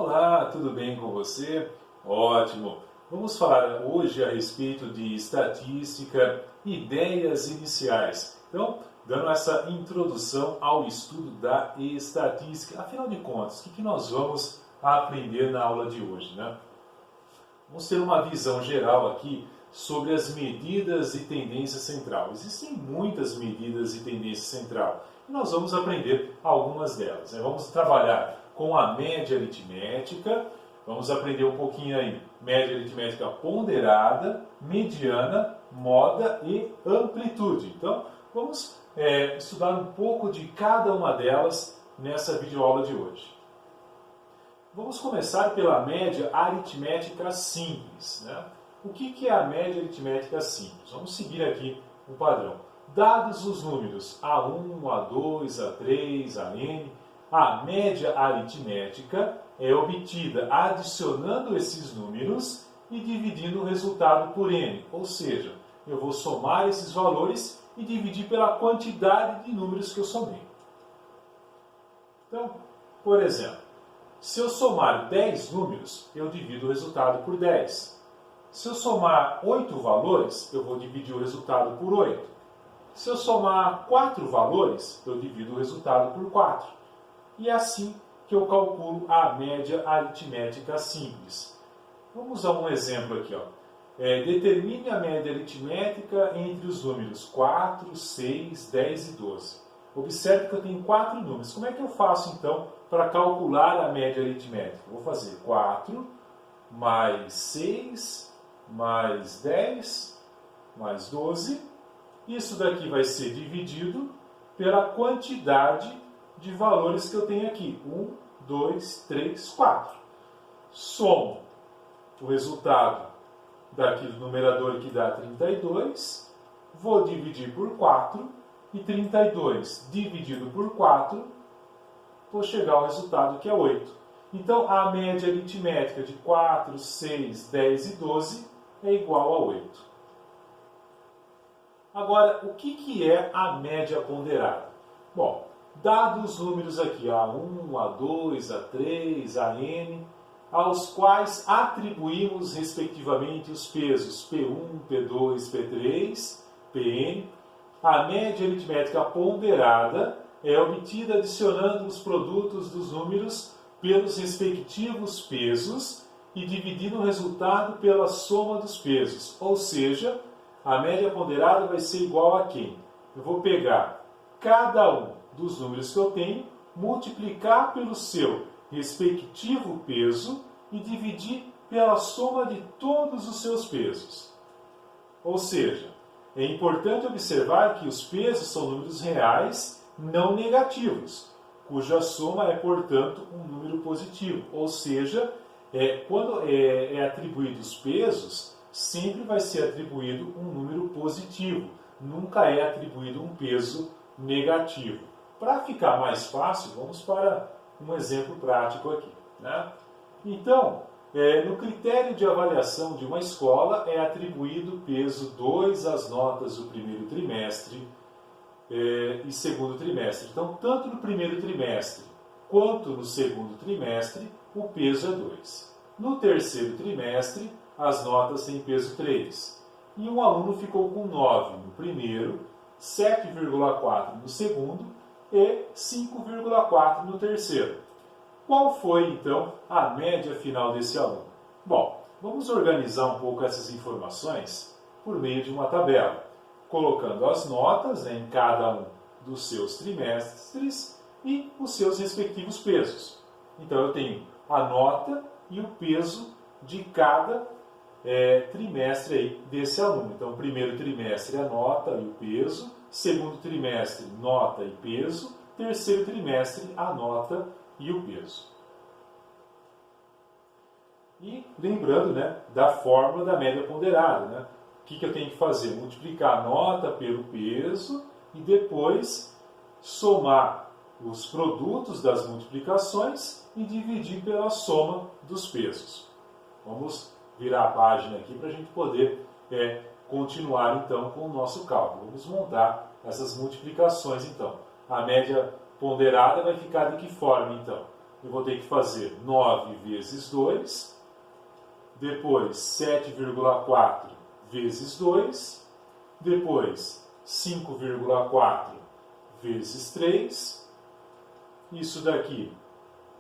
Olá, tudo bem com você? Ótimo! Vamos falar hoje a respeito de estatística, ideias iniciais. Então, dando essa introdução ao estudo da estatística. Afinal de contas, o que nós vamos aprender na aula de hoje, né? Vamos ter uma visão geral aqui sobre as medidas e tendência central. Existem muitas medidas e tendência central e nós vamos aprender algumas delas, né? Vamos trabalhar com a média aritmética, vamos aprender um pouquinho aí, média aritmética ponderada, mediana, moda e amplitude. Então, vamos estudar um pouco de cada uma delas nessa videoaula de hoje. Vamos começar pela média aritmética simples, né? O que é a média aritmética simples? Vamos seguir aqui o padrão. Dados os números A1, A2, A3, AN, a média aritmética é obtida adicionando esses números e dividindo o resultado por n. Ou seja, eu vou somar esses valores e dividir pela quantidade de números que eu somei. Então, por exemplo, se eu somar 10 números, eu divido o resultado por 10. Se eu somar 8 valores, eu vou dividir o resultado por 8. Se eu somar 4 valores, eu divido o resultado por 4. E é assim que eu calculo a média aritmética simples. Vamos a um exemplo aqui. Determine a média aritmética entre os números 4, 6, 10 e 12. Observe que eu tenho 4 números. Como é que eu faço, então, para calcular a média aritmética? Eu vou fazer 4 mais 6 mais 10 mais 12. Isso daqui vai ser dividido pela quantidade de valores que eu tenho aqui. 1, 2, 3, 4. Somo o resultado daqui do numerador que dá 32. Vou dividir por 4. E 32 dividido por 4, vou chegar ao resultado que é 8. Então, a média aritmética de 4, 6, 10 e 12 é igual a 8. Agora, o que é a média ponderada? Bom, dados os números aqui, A1, A2, A3, AN, aos quais atribuímos, respectivamente, os pesos P1, P2, P3, PN, a média aritmética ponderada é obtida adicionando os produtos dos números pelos respectivos pesos e dividindo o resultado pela soma dos pesos. Ou seja, a média ponderada vai ser igual a quem? Eu vou pegar cada um dos números que eu tenho, multiplicar pelo seu respectivo peso e dividir pela soma de todos os seus pesos. Ou seja, é importante observar que os pesos são números reais não negativos, cuja soma é, portanto, um número positivo. Ou seja, quando é atribuído os pesos, sempre vai ser atribuído um número positivo, nunca é atribuído um peso negativo. Para ficar mais fácil, vamos para um exemplo prático aqui, né? Então, no critério de avaliação de uma escola é atribuído peso 2 às notas do primeiro trimestre e segundo trimestre. Então, tanto no primeiro trimestre quanto no segundo trimestre, o peso é 2. No terceiro trimestre, as notas têm peso 3. E um aluno ficou com 9 no primeiro, 7,4 no segundo e 5,4 no terceiro. Qual foi, então, a média final desse aluno? Bom, vamos organizar um pouco essas informações por meio de uma tabela, colocando as notas em cada um dos seus trimestres e os seus respectivos pesos. Então, eu tenho a nota e o peso de cada trimestre aí desse aluno. Então, primeiro trimestre a nota e o peso, segundo trimestre nota e peso, terceiro trimestre a nota e o peso. E lembrando, né, da fórmula da média ponderada, né? O que eu tenho que fazer? Multiplicar a nota pelo peso e depois somar os produtos das multiplicações e dividir pela soma dos pesos. Vamos virar a página aqui para a gente poder continuar então com o nosso cálculo. Vamos montar essas multiplicações então. A média ponderada vai ficar de que forma então? eu vou ter que fazer 9 vezes 2, depois 7,4 vezes 2, depois 5,4 vezes 3, isso daqui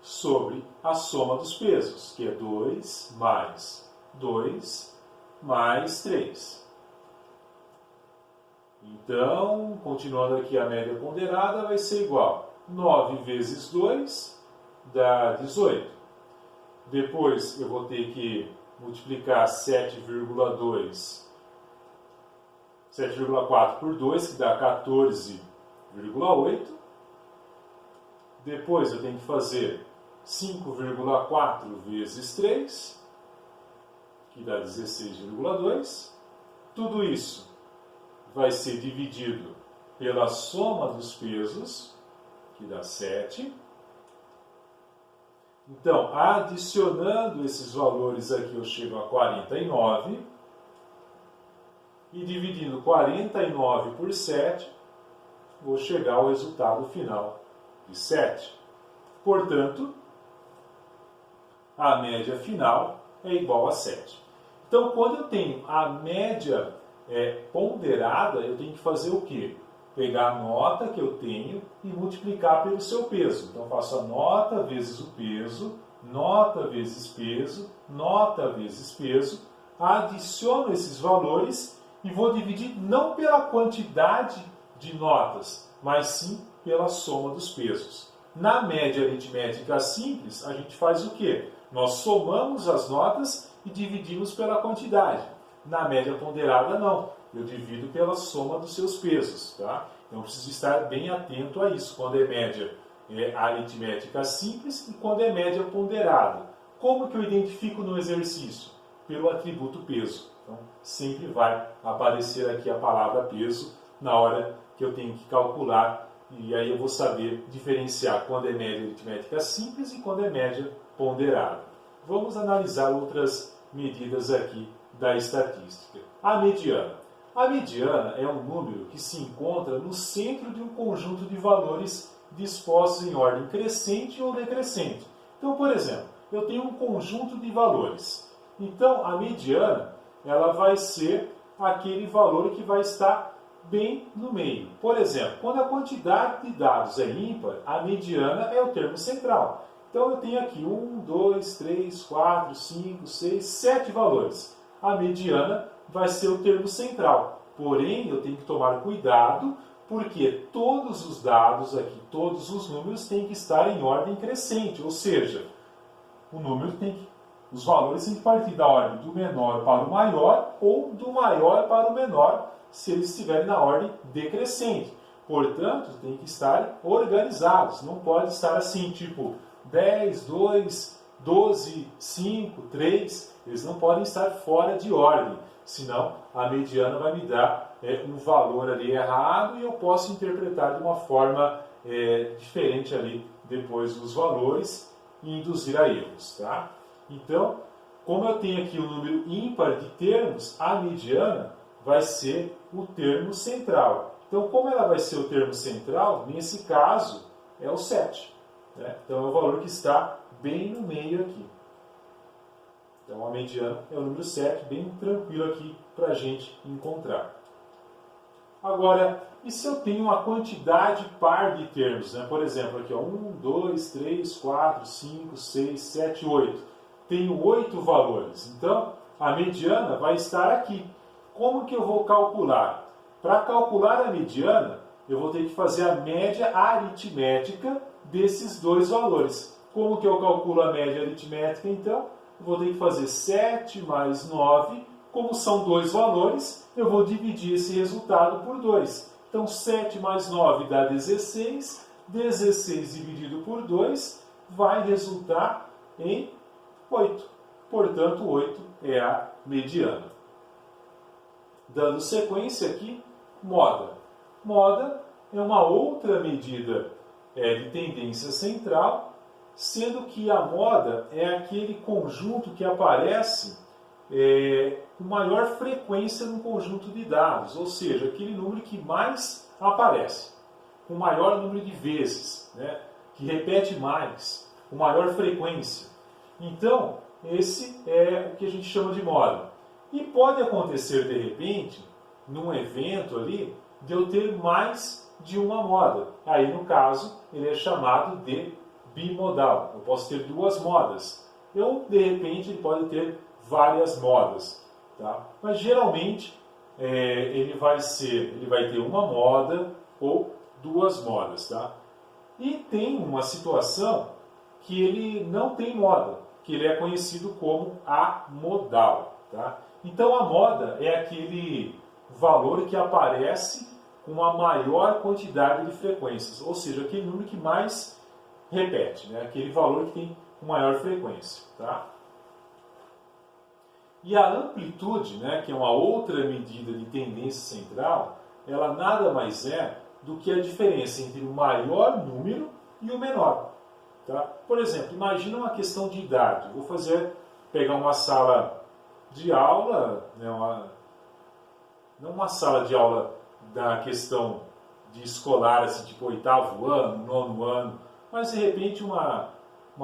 sobre a soma dos pesos, que é 2 mais 2 mais 3. Então, continuando aqui a média ponderada, vai ser igual a 9 vezes 2 dá 18. Depois eu vou ter que multiplicar 7,4 por 2, que dá 14,8. Depois eu tenho que fazer 5,4 vezes 3, que dá 16,2. Tudo isso vai ser dividido pela soma dos pesos, que dá 7. Então, adicionando esses valores aqui, eu chego a 49. E dividindo 49 por 7, vou chegar ao resultado final de 7. Portanto, a média final é igual a 7. Então, quando eu tenho a média ponderada, eu tenho que fazer o quê? Pegar a nota que eu tenho e multiplicar pelo seu peso. Então, eu faço a nota vezes o peso, nota vezes peso, nota vezes peso, adiciono esses valores e vou dividir não pela quantidade de notas, mas sim pela soma dos pesos. Na média aritmética simples, a gente faz o quê? Nós somamos as notas e dividimos pela quantidade. Na média ponderada, não. Eu divido pela soma dos seus pesos. Tá? Então, eu preciso estar bem atento a isso, quando é média aritmética simples e quando é média ponderada. Como que eu identifico no exercício? Pelo atributo peso. Então, sempre vai aparecer aqui a palavra peso na hora que eu tenho que calcular. E aí eu vou saber diferenciar quando é média aritmética simples e quando é média ponderada. Vamos analisar outras medidas aqui da estatística. A mediana. A mediana é um número que se encontra no centro de um conjunto de valores dispostos em ordem crescente ou decrescente. Então, por exemplo, eu tenho um conjunto de valores. Então, a mediana ela vai ser aquele valor que vai estar bem no meio. Por exemplo, quando a quantidade de dados é ímpar, a mediana é o termo central. Então, eu tenho aqui 1, 2, 3, 4, 5, 6, 7 valores. A mediana vai ser o termo central. Porém, eu tenho que tomar cuidado, porque todos os dados aqui, todos os números têm que estar em ordem crescente. Ou seja, os valores têm que partir da ordem do menor para o maior ou do maior para o menor, se eles estiverem na ordem decrescente. Portanto, tem que estar organizados. Não pode estar assim, tipo 10, 2, 12, 5, 3. Eles não podem estar fora de ordem. Senão, a mediana vai me dar um valor ali errado e eu posso interpretar de uma forma diferente ali depois os valores e induzir a erros. Tá? Então, como eu tenho aqui um número ímpar de termos, a mediana vai ser o termo central. Então, como ela vai ser o termo central, nesse caso, é o 7. Né? Então, é o valor que está bem no meio aqui. Então, a mediana é o número 7, bem tranquilo aqui para a gente encontrar. Agora, e se eu tenho uma quantidade par de termos? Né? Por exemplo, aqui, ó, 1, 2, 3, 4, 5, 6, 7, 8. Tenho 8 valores. Então, a mediana vai estar aqui. Como que eu vou calcular? Para calcular a mediana, eu vou ter que fazer a média aritmética desses dois valores. Como que eu calculo a média aritmética, então? Eu vou ter que fazer 7 mais 9. Como são dois valores, eu vou dividir esse resultado por 2. Então, 7 mais 9 dá 16. 16 dividido por 2 vai resultar em 8. Portanto, 8 é a mediana. Dando sequência aqui, moda. Moda é uma outra medida de tendência central, sendo que a moda é aquele conjunto que aparece com maior frequência no conjunto de dados, ou seja, aquele número que mais aparece, com maior número de vezes, né, que repete mais. com maior frequência. Então, esse é o que a gente chama de moda. E pode acontecer, de repente, num evento ali, de eu ter mais de uma moda. Aí, no caso, ele é chamado de bimodal. Eu posso ter duas modas. Ou, de repente, ele pode ter várias modas. Tá? Mas, geralmente, ele vai ter uma moda ou duas modas. Tá? E tem uma situação que ele não tem moda, que ele é conhecido como amodal. Tá? Então, a moda é aquele valor que aparece com uma maior quantidade de frequências, ou seja, aquele número que mais repete, né? Aquele valor que tem maior frequência. Tá? E a amplitude, né, que é uma outra medida de tendência central, ela nada mais é do que a diferença entre o maior número e o menor. Tá? Por exemplo, imagina uma questão de idade. Vou pegar uma sala de aula, né, não uma sala de aula da questão de escolar, assim, tipo 8º ano, 9º ano, mas de repente uma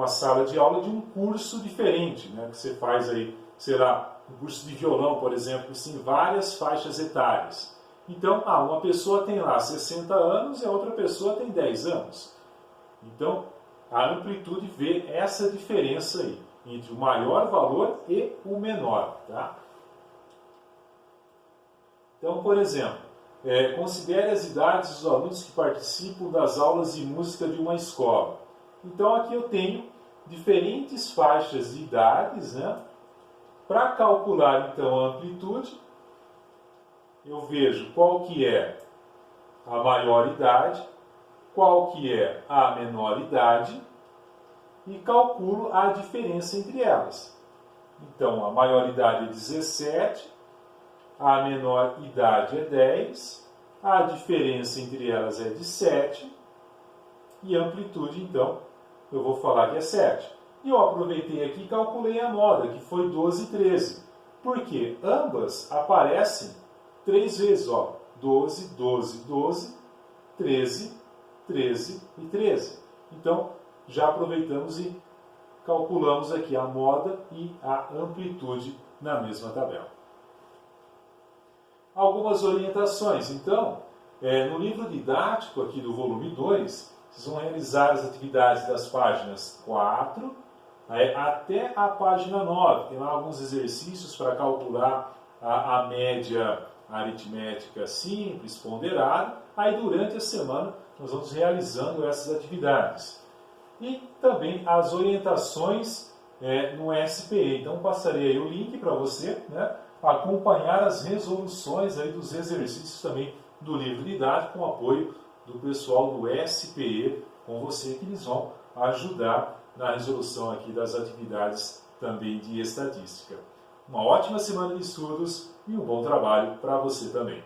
sala de aula de um curso diferente, né, que você faz aí, sei lá, um curso de violão, por exemplo, que tem várias faixas etárias. Então, uma pessoa tem lá 60 anos e a outra pessoa tem 10 anos. Então, a amplitude vê essa diferença aí, entre o maior valor e o menor. Tá? Então, por exemplo, considere as idades dos alunos que participam das aulas de música de uma escola. Então, aqui eu tenho diferentes faixas de idades, né? Para calcular, então, a amplitude, eu vejo qual que é a maior idade, qual que é a menor idade e calculo a diferença entre elas. Então, a maior idade é 17, a menor idade é 10, a diferença entre elas é de 7 e a amplitude, então, eu vou falar que é 7. E eu aproveitei aqui e calculei a moda, que foi 12 e 13. Porque ambas aparecem 3 vezes. Ó, 12, 12, 12, 13, 13 e 13. Então, já aproveitamos e calculamos aqui a moda e a amplitude na mesma tabela. Algumas orientações. Então, no livro didático aqui do volume 2, vocês vão realizar as atividades das páginas 4 até a página 9. Tem lá alguns exercícios para calcular a média aritmética simples, ponderada. Aí, durante a semana, nós vamos realizando essas atividades. E também as orientações no SPE. Então, passarei aí o link para você, né, acompanhar as resoluções aí dos exercícios também do livro didático, com apoio do pessoal do SPE, com você, que eles vão ajudar na resolução aqui das atividades também de estatística. Uma ótima semana de estudos e um bom trabalho para você também.